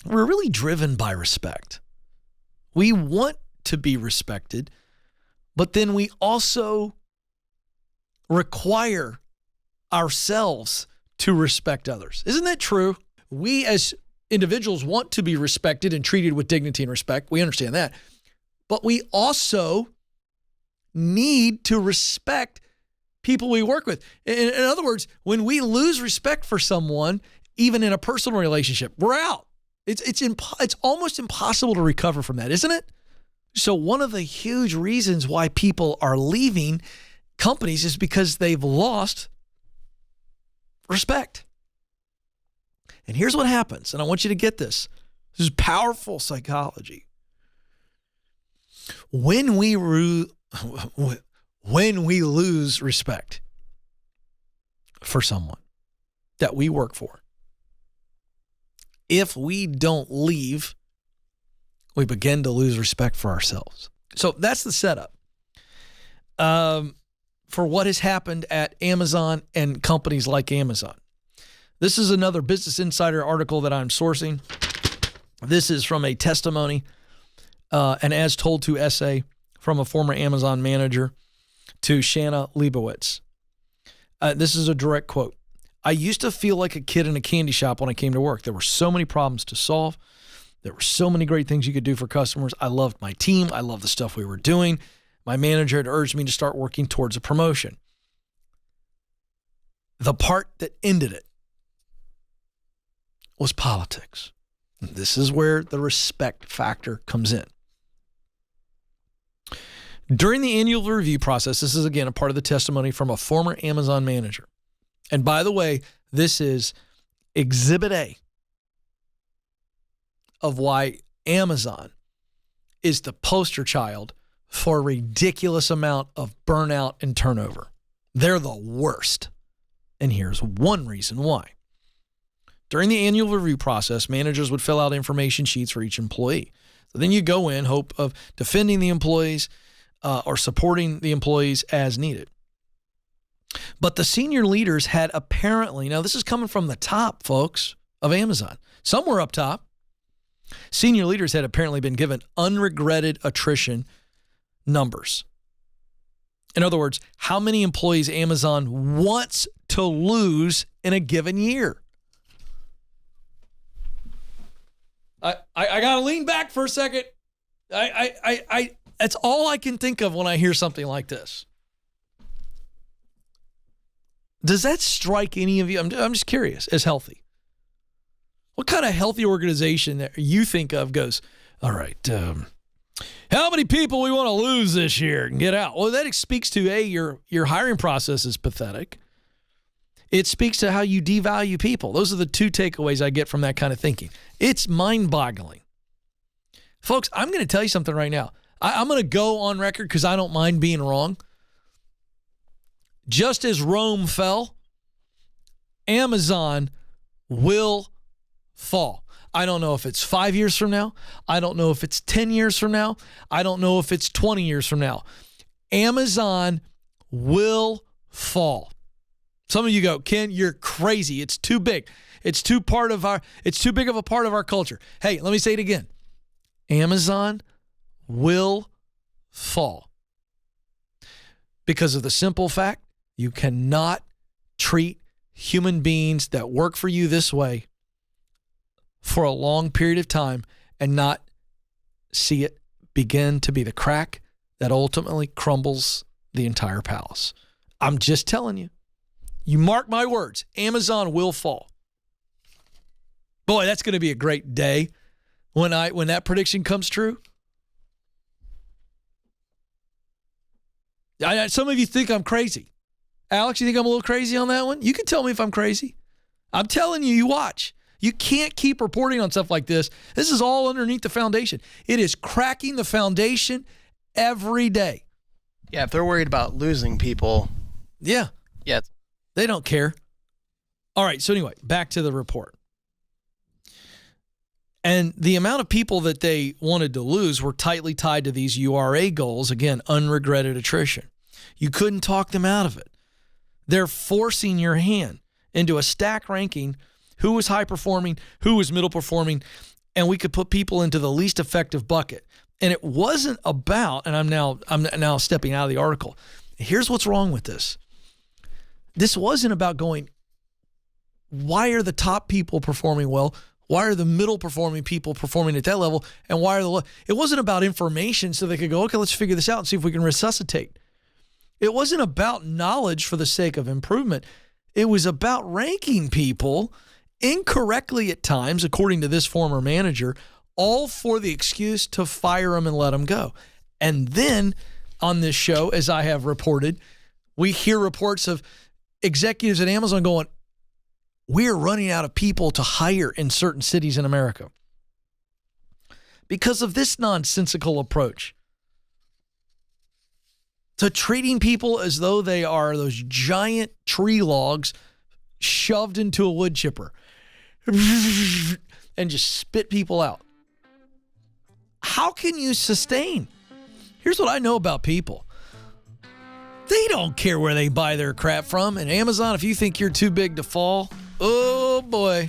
we're really driven by respect. We want to be respected, but then we also require ourselves to respect others. Isn't that true? We as individuals want to be respected and treated with dignity and respect. We understand that. But we also need to respect people we work with. In other words, when we lose respect for someone, even in a personal relationship, we're out. It's almost impossible to recover from that, isn't it? So one of the huge reasons why people are leaving companies is because they've lost respect. And here's what happens, and I want you to get this. This is powerful psychology. When we lose respect for someone that we work for, if we don't leave, we begin to lose respect for ourselves. So that's the setup for what has happened at Amazon and companies like Amazon. This is another Business Insider article that I'm sourcing. This is from a testimony, an as told to essay from a former Amazon manager to Shanna Leibowitz. This is a direct quote. I used to feel like a kid in a candy shop when I came to work. There were so many problems to solve. There were so many great things you could do for customers. I loved my team. I loved the stuff we were doing. My manager had urged me to start working towards a promotion. The part that ended it was politics. This is where the respect factor comes in. During the annual review process, this is again a part of the testimony from a former Amazon manager. And by the way, this is Exhibit A of why Amazon is the poster child for a ridiculous amount of burnout and turnover. They're the worst. And here's one reason why. During the annual review process, managers would fill out information sheets for each employee. So then you go in, hope of defending the employees or supporting the employees as needed. But the senior leaders had apparently, now this is coming from the top, folks, of Amazon. Somewhere up top, senior leaders had apparently been given unregretted attrition numbers. In other words, how many employees Amazon wants to lose in a given year. I got to lean back for a second. That's all I can think of when I hear something like this. Does that strike any of you? I'm just curious, as healthy. What kind of healthy organization that you think of goes, all right, how many people we want to lose this year and get out? Well, that speaks to, your hiring process is pathetic. It speaks to how you devalue people. Those are the two takeaways I get from that kind of thinking. It's mind-boggling. Folks, I'm going to tell you something right now. I'm going to go on record because I don't mind being wrong. Just as Rome fell, Amazon will fall. I don't know if it's 5 years from now. I don't know if it's 10 years from now. I don't know if it's 20 years from now. Amazon will fall. Some of you go, Ken, you're crazy. It's too big. It's too big of a part of our culture. Hey, let me say it again. Amazon will fall. Because of the simple fact, you cannot treat human beings that work for you this way for a long period of time and not see it begin to be the crack that ultimately crumbles the entire palace. I'm just telling you. You mark my words, Amazon will fall. Boy, that's going to be a great day when that prediction comes true. Some of you think I'm crazy. Alex, you think I'm a little crazy on that one? You can tell me if I'm crazy. I'm telling you, you watch. You can't keep reporting on stuff like this. This is all underneath the foundation. It is cracking the foundation every day. Yeah, if they're worried about losing people. Yeah. Yeah. They don't care. All right, so anyway, back to the report. And the amount of people that they wanted to lose were tightly tied to these URA goals. Again, unregretted attrition. You couldn't talk them out of it. They're forcing your hand into a stack ranking, who was high performing, who was middle performing, and we could put people into the least effective bucket. And it wasn't about, and I'm now stepping out of the article. Here's what's wrong with this. This wasn't about going, why are the top people performing well? Why are the middle performing people performing at that level? And why are the low? It wasn't about information so they could go, okay, let's figure this out and see if we can resuscitate. It wasn't about knowledge for the sake of improvement. It was about ranking people incorrectly at times, according to this former manager, all for the excuse to fire them and let them go. And then on this show, as I have reported, we hear reports of executives at Amazon going, we're running out of people to hire in certain cities in America because of this nonsensical approach to treating people as though they are those giant tree logs shoved into a wood chipper and just spit people out. How can you sustain? Here's what I know about people. They don't care where they buy their crap from. And Amazon, if you think you're too big to fall, oh boy.